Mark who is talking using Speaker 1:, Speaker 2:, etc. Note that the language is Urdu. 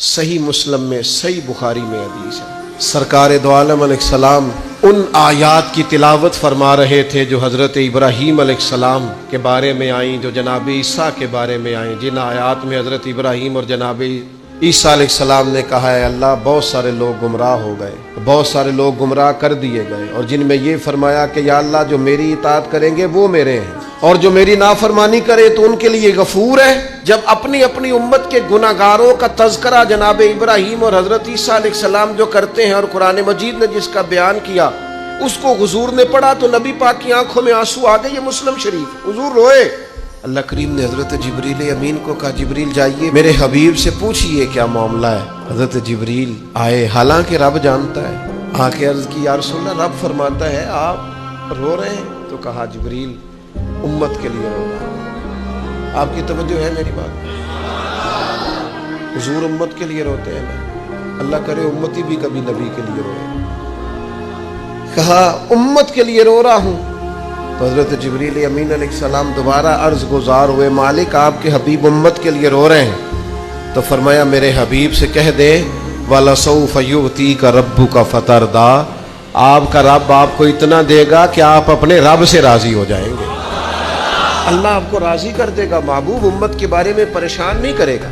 Speaker 1: صحیح مسلم میں، صحیح بخاری میں حدیث ہے، سرکار دو عالم علیہ السلام ان آیات کی تلاوت فرما رہے تھے جو حضرت ابراہیم علیہ السلام کے بارے میں آئیں، جو جناب عیسیٰ کے بارے میں آئیں، جن آیات میں حضرت ابراہیم اور جناب عیسیٰ علیہ السلام نے کہا ہے اللہ بہت سارے لوگ گمراہ ہو گئے، بہت سارے لوگ گمراہ کر دیے گئے، اور جن میں یہ فرمایا کہ یا اللہ جو میری اطاعت کریں گے وہ میرے ہیں، اور جو میری نافرمانی کرے تو ان کے لیے غفور ہے۔ جب اپنی اپنی امت کے گناہگاروں کا تذکرہ جناب ابراہیم اور حضرت عیسیٰ علیہ السلام جو کرتے ہیں، اور قرآن مجید نے جس کا بیان کیا اس کو حضور نے پڑھا تو نبی پاک کی آنکھوں میں آنسو آ گئے۔ یہ مسلم شریف، حضور روئے۔ اللہ کریم نے حضرت جبریل امین کو کہا جبریل جائیے میرے حبیب سے پوچھئے کیا معاملہ ہے۔ حضرت جبریل آئے، حالانکہ رب جانتا ہے، آ کے عرض کی یا رسول اللہ رب فرماتا ہے آپ رو رہے ہیں؟ تو کہا جبریل امت کے لیے رو رہا ہوں۔ آپ کی توجہ ہے میری بات؟ حضور امت کے لیے روتے ہیں نا، اللہ کرے امتی بھی کبھی نبی کے لیے روئے۔ کہا امت کے لیے رو رہا ہوں۔ تو حضرت جبریل امین علیہ السلام دوبارہ عرض گزار ہوئے مالک آپ کے حبیب امت کے لیے رو رہے ہیں۔ تو فرمایا میرے حبیب سے کہہ دے وَلَسَوْفَ يُؤْتِيكَ رَبُّكَ فَتَرْضَىٰ، آپ کا رب آپ کو اتنا دے گا کہ آپ اپنے رب سے راضی ہو جائیں گے۔ اللہ آپ کو راضی کر دے گا، محبوب امت کے بارے میں پریشان نہیں کرے گا۔